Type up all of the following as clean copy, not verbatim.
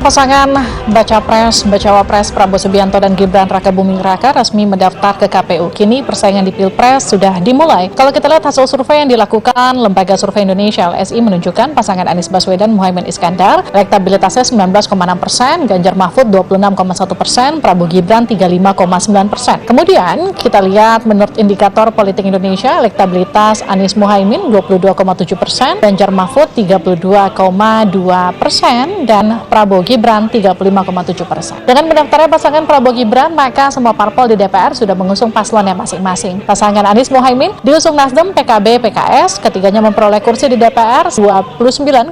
Pasangan Baca Pres, Bacawa Pres Prabowo Subianto dan Gibran Rakabuming Raka resmi mendaftar ke KPU. Kini persaingan di Pilpres sudah dimulai. Kalau kita lihat hasil survei yang dilakukan Lembaga Survei Indonesia LSI menunjukkan pasangan Anies Baswedan Muhaimin Iskandar elektabilitasnya 19,6%, Ganjar Mahfud 26,1%, Prabowo Gibran 35,9%. Kemudian kita lihat menurut indikator politik Indonesia elektabilitas Anies Muhaimin 22,7%, Ganjar Mahfud 32,2% dan Prabowo Gibran 35,7%. Dengan mendaftarnya pasangan Prabowo Gibran, maka semua parpol di DPR sudah mengusung paslonnya masing-masing. Pasangan Anies Muhaimin diusung Nasdem, PKB, PKS, ketiganya memperoleh kursi di DPR 29,05%,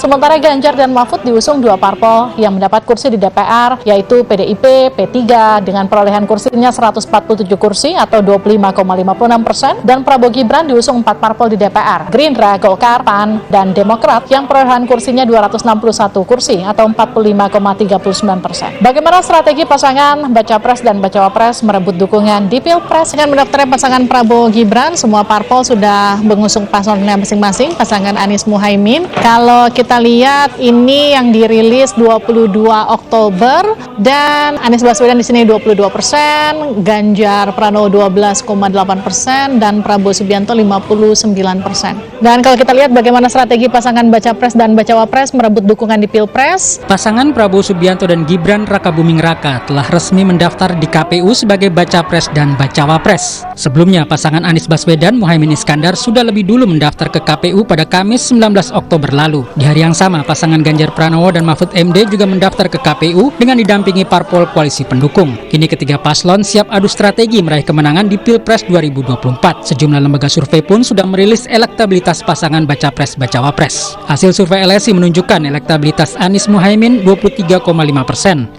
sementara Ganjar dan Mahfud diusung dua parpol yang mendapat kursi di DPR, yaitu PDIP, P3 dengan perolehan kursinya 147 kursi atau 25,56%, dan Prabowo Gibran diusung empat parpol di DPR, Gerindra, Golkar, PAN, dan Demokrat yang perolehan kursinya 261 kursi atau 45,39%. Bagaimana strategi pasangan Baca Pres dan Bacawa Pres merebut dukungan di Pilpres? Dengan mendaftarnya pasangan Prabowo Gibran, semua parpol sudah mengusung paslonnya masing-masing. Pasangan Anies Muhaimin, kalau kita lihat ini yang dirilis 22 Oktober dan Anies Baswedan di sini 22%, Ganjar Pranowo 12,8% dan Prabowo Subianto 59%. Dan kalau kita lihat bagaimana strategi pasangan Baca Pres dan Bacawa Pres merebut dukungan di Pilpres. Pasangan Prabowo Subianto dan Gibran Rakabuming Raka telah resmi mendaftar di KPU sebagai Baca Pres dan Bacawa Pres. Sebelumnya, pasangan Anies Baswedan Muhaimin Iskandar sudah lebih dulu mendaftar ke KPU pada Kamis 19 Oktober lalu. Di hari yang sama, pasangan Ganjar Pranowo dan Mahfud MD juga mendaftar ke KPU dengan didampingi parpol koalisi pendukung. Kini ketiga paslon siap adu strategi meraih kemenangan di Pilpres 2024. Sejumlah lembaga survei pun sudah merilis elektabilitas pasangan Baca Pres Bacawa Pres. Hasil survei LSI menunjukkan elektabilitas Anies Muhaimin 23,5%,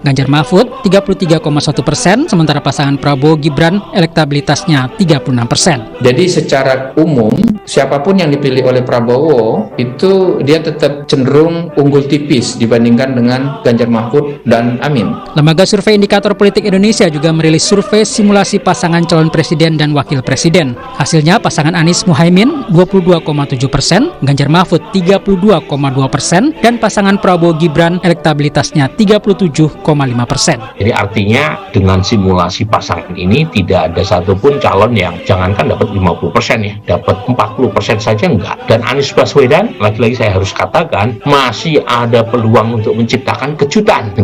Ganjar Mahfud 33,1%, sementara pasangan Prabowo Gibran elektabilitasnya 36%. Jadi secara umum siapapun yang dipilih oleh Prabowo itu dia tetap cenderung unggul tipis dibandingkan dengan Ganjar Mahfud dan Amin. Lembaga Survei Indikator Politik Indonesia juga merilis survei simulasi pasangan calon presiden dan wakil presiden. Hasilnya pasangan Anies Muhaimin 22,7%, Ganjar Mahfud 32,2% dan pasangan Prabowo Gibran elektabilitasnya 37,5%. Jadi artinya dengan simulasi pasangan ini tidak ada satupun calon yang jangankan dapat 50% ya, dapat 40% saja enggak. Dan Anies Baswedan, lagi-lagi saya harus katakan, masih ada peluang untuk menciptakan kejutan.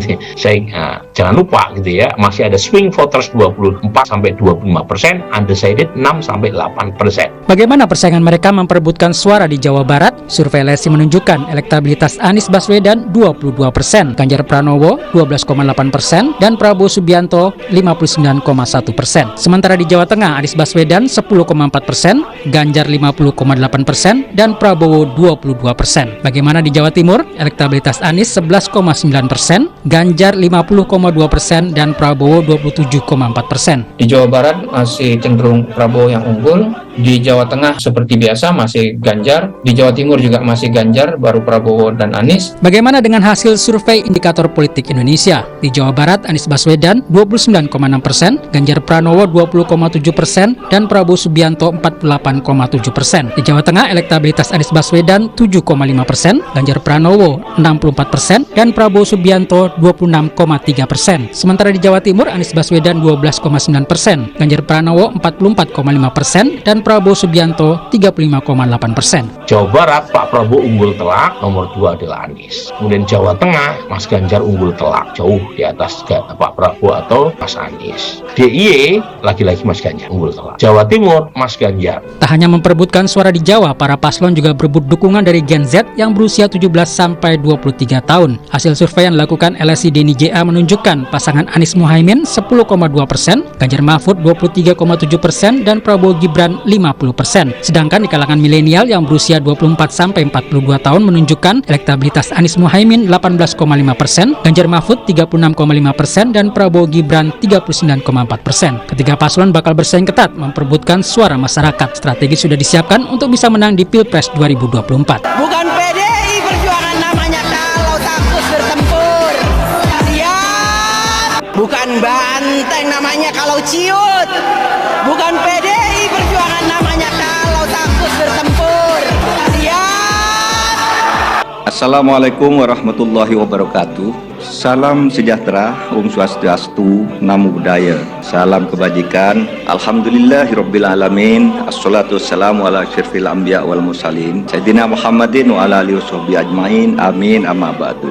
Jangan lupa gitu ya, masih ada swing voters 24-25%, undecided 6-8%. Bagaimana persaingan mereka memperebutkan suara di Jawa Barat? Survei LSI menunjukkan elektabilitas Anies Baswedan 22%, Ganjar Pranowo 12,8% dan Prabowo Subianto 59,1%. Sementara di Jawa Tengah, Anies Baswedan 10,4%, Ganjar 50,8% dan Prabowo 22%. Bagaimana di Jawa Timur? Elektabilitas Anies 11,9%, Ganjar 50,2% dan Prabowo 27,4%. Di Jawa Barat masih cenderung Prabowo yang unggul, di Jawa Tengah seperti biasa masih Ganjar, di Jawa Timur juga masih Ganjar, baru Prabowo dan Anies. Bagaimana dengan hasil survei Indikator Politik Indonesia? Di Jawa Barat, Anies Baswedan 29,6%, Ganjar Pranowo 20,7% dan Prabowo Subianto 48,7%. Di Jawa Tengah, elektabilitas Anies Baswedan 7,5%, Ganjar Pranowo 64% dan Prabowo Subianto 26,3%. Sementara di Jawa Timur, Anies Baswedan 12,9%, Ganjar Pranowo 44,5% dan Prabowo Subianto 35,8%. Jawa Barat, Pak Prabowo unggul telak, nomor 2 adalah Anies. Kemudian Jawa Tengah, Mas Ganjar unggul telak, jauh di atas Pak Prabowo atau Mas Anies. DIY, lagi-lagi Mas Ganjar unggul telak. Jawa Timur, Mas Ganjar. Tak hanya memperebutkan suara di Jawa, para paslon juga berebut dukungan dari Gen Z yang berusia 17-23 tahun. Hasil survei yang dilakukan LSI Deni JA menunjukkan pasangan Anies Muhaimin 10,2%, Ganjar Mahfud 23,7% dan Prabowo Gibran 50%. Sedangkan di kalangan milenial yang berusia 24-42 tahun menunjukkan elektabilitas Anies Muhaimin 18,5%, Ganjar Mahfud 36,5% dan Prabowo Gibran 39,4%. Ketiga paslon bakal bersaing ketat memperebutkan suara masyarakat. Strategi sudah disiapkan untuk bisa menang di Pilpres 2024. Bukan PDI Perjuangan namanya kalau takut bertempur. Siap. Bukan banteng namanya kalau ciut. Bukan PDI Perjuangan namanya kalau takut bertempur. Siap. Assalamualaikum warahmatullahi wabarakatuh. Salam sejahtera, Om Swastiastu, Namo Buddhaya. Salam kebajikan. Alhamdulillahirabbil alamin. Assalatu wassalamu ala asyrafil anbiya wal mursalin. Sayyidina Muhammadin wa ala alihi washabihi ajmain. Amin amma ba'du.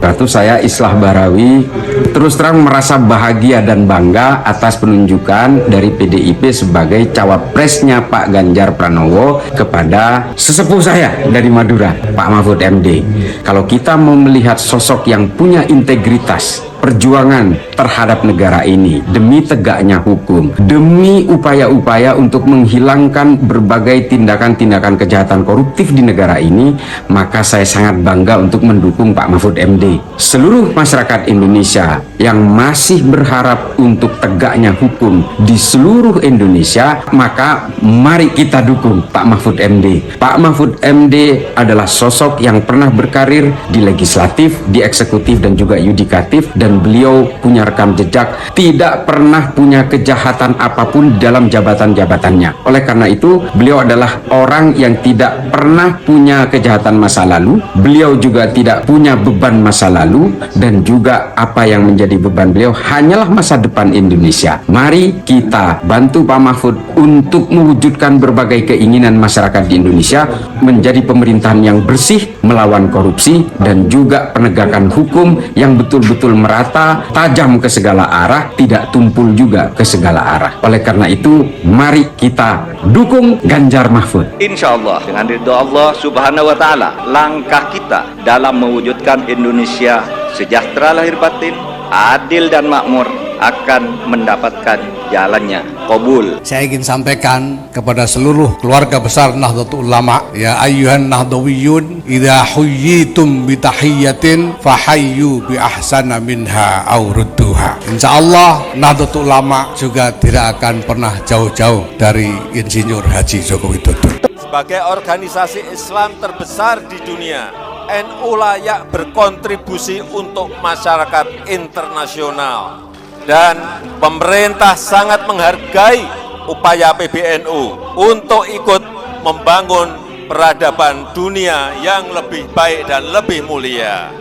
Saya Islah Barawi terus terang merasa bahagia dan bangga atas penunjukan dari PDIP sebagai cawapresnya Pak Ganjar Pranowo kepada sesepuh saya dari Madura, Pak Mahfud MD. Kalau kita mau melihat sosok yang punya integritas, perjuangan terhadap negara ini demi tegaknya hukum, demi upaya-upaya untuk menghilangkan berbagai tindakan-tindakan kejahatan koruptif di negara ini, maka saya sangat bangga untuk mendukung Pak Mahfud MD. Seluruh masyarakat Indonesia yang masih berharap untuk tegaknya hukum di seluruh Indonesia, maka mari kita dukung Pak Mahfud MD. Pak Mahfud MD adalah sosok yang pernah berkarir di legislatif, di eksekutif dan juga yudikatif, dan beliau punya rekam jejak tidak pernah punya kejahatan apapun dalam jabatan-jabatannya. Oleh karena itu, beliau adalah orang yang tidak pernah punya kejahatan masa lalu. Beliau juga tidak punya beban masa lalu, dan juga apa yang menjadi beban beliau hanyalah masa depan Indonesia. Mari kita bantu Pak Mahfud untuk mewujudkan berbagai keinginan masyarakat di Indonesia menjadi pemerintahan yang bersih, melawan korupsi, dan juga penegakan hukum yang betul-betul merata, tajam ke segala arah, tidak tumpul juga ke segala arah. Oleh karena itu, mari kita dukung Ganjar Mahfud. Insya Allah dengan ridho Allah Subhanahu wa Ta'ala, langkah kita dalam mewujudkan Indonesia sejahtera lahir batin, adil dan makmur akan mendapatkan jalannya. Qabul. Saya ingin sampaikan kepada seluruh keluarga besar Nahdlatul Ulama, ya ayyuhan nahdawiyun, idza huyyitum bi tahiyyatin fahayyu bi ahsana minha aw rudduha. Insyaallah Nahdlatul Ulama juga tidak akan pernah jauh-jauh dari Insinyur Haji Joko Widodo. Sebagai organisasi Islam terbesar di dunia, NU layak berkontribusi untuk masyarakat internasional. Dan pemerintah sangat menghargai upaya PBNU untuk ikut membangun peradaban dunia yang lebih baik dan lebih mulia.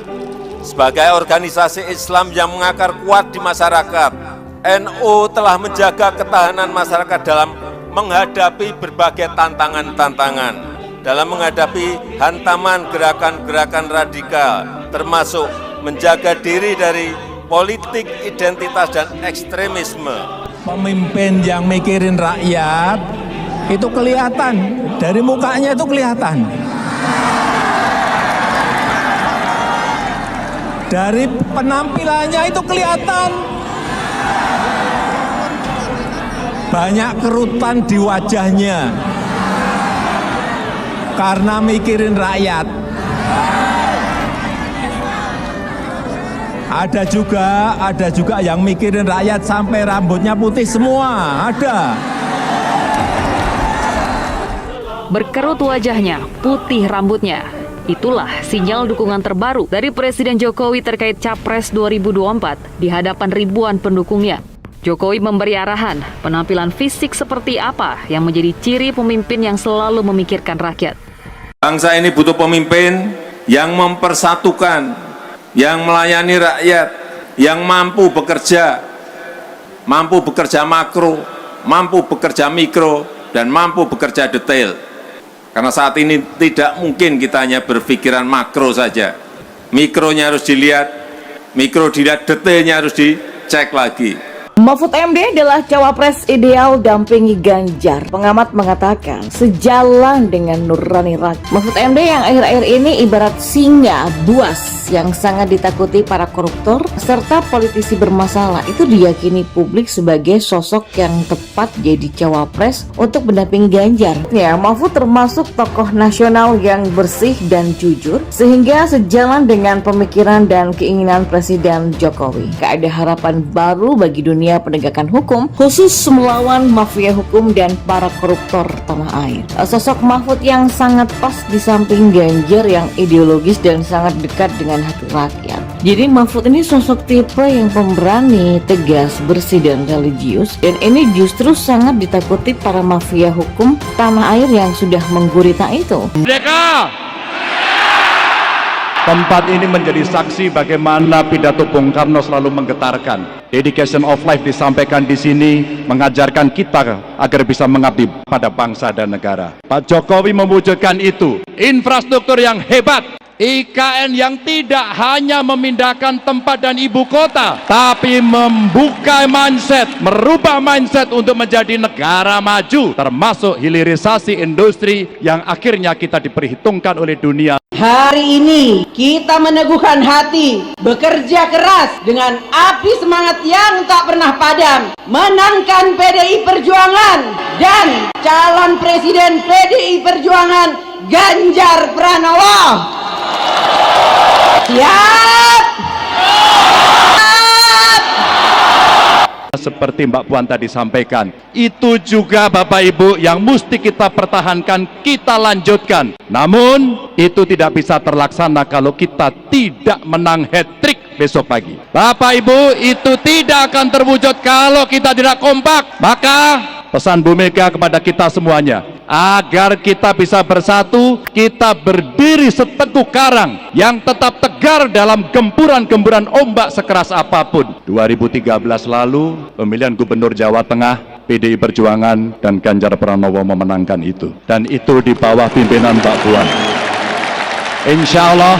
Sebagai organisasi Islam yang mengakar kuat di masyarakat, NU telah menjaga ketahanan masyarakat dalam menghadapi berbagai tantangan-tantangan, dalam menghadapi hantaman gerakan-gerakan radikal, termasuk menjaga diri dari politik identitas dan ekstremisme. Pemimpin yang mikirin rakyat itu kelihatan, dari mukanya itu kelihatan, dari penampilannya itu kelihatan, banyak kerutan di wajahnya karena mikirin rakyat. Ada juga yang mikirin rakyat sampai rambutnya putih semua, ada. Berkerut wajahnya, putih rambutnya. Itulah sinyal dukungan terbaru dari Presiden Jokowi terkait Capres 2024 di hadapan ribuan pendukungnya. Jokowi memberi arahan penampilan fisik seperti apa yang menjadi ciri pemimpin yang selalu memikirkan rakyat. Bangsa ini butuh pemimpin yang mempersatukan, yang melayani rakyat, yang mampu bekerja makro, mampu bekerja mikro, dan mampu bekerja detail. Karena saat ini tidak mungkin kita hanya berpikiran makro saja. Mikronya harus dilihat, detailnya harus dicek lagi. Mahfud MD adalah cawapres ideal dampingi Ganjar. Pengamat mengatakan sejalan dengan nurani rakyat. Mahfud MD yang akhir-akhir ini ibarat singa buas yang sangat ditakuti para koruptor serta politisi bermasalah, itu diyakini publik sebagai sosok yang tepat jadi cawapres untuk mendampingi Ganjar. Ya, Mahfud termasuk tokoh nasional yang bersih dan jujur sehingga sejalan dengan pemikiran dan keinginan Presiden Jokowi. Gak ada harapan baru bagi dunia penegakan hukum, khusus melawan mafia hukum dan para koruptor tanah air. Sosok Mahfud yang sangat pas di samping Ganjar yang ideologis dan sangat dekat dengan hati rakyat. Jadi Mahfud ini sosok tipe yang pemberani, tegas, bersih dan religius, dan ini justru sangat ditakuti para mafia hukum tanah air yang sudah menggurita itu. Tempat ini menjadi saksi bagaimana pidato Bung Karno selalu menggetarkan. Dedication of life disampaikan di sini, mengajarkan kita agar bisa mengabdi pada bangsa dan negara. Pak Jokowi mewujudkan itu. Infrastruktur yang hebat, IKN yang tidak hanya memindahkan tempat dan ibu kota, tapi membuka mindset, merubah mindset untuk menjadi negara maju, termasuk hilirisasi industri yang akhirnya kita diperhitungkan oleh dunia. Hari ini kita meneguhkan hati, bekerja keras dengan api semangat yang tak pernah padam, menangkan PDI Perjuangan dan calon presiden PDI Perjuangan Ganjar Pranowo. Siap! Seperti Mbak Puan tadi sampaikan, itu juga Bapak Ibu yang mesti kita pertahankan, kita lanjutkan. Namun itu tidak bisa terlaksana kalau kita tidak menang hat-trick besok pagi. Bapak Ibu, itu tidak akan terwujud kalau kita tidak kompak. Maka pesan Bu Mega kepada kita semuanya, agar kita bisa bersatu, kita berdiri seteguh karang yang tetap tegar dalam gempuran-gempuran ombak sekeras apapun. 2013 lalu, pemilihan Gubernur Jawa Tengah, PDI Perjuangan dan Ganjar Pranowo memenangkan itu. Dan itu di bawah pimpinan Mbak Puan. Insya Allah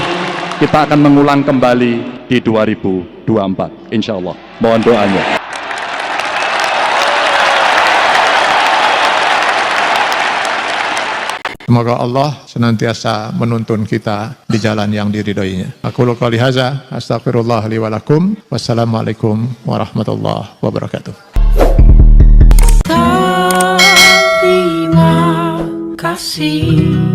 kita akan mengulang kembali di 2024. Insya Allah. Mohon doanya. Semoga Allah senantiasa menuntun kita di jalan yang diridhoinya. Aku qouli hadza, astaghfirullah li wa lakum. Wassalamualaikum warahmatullahi wabarakatuh. Terima kasih.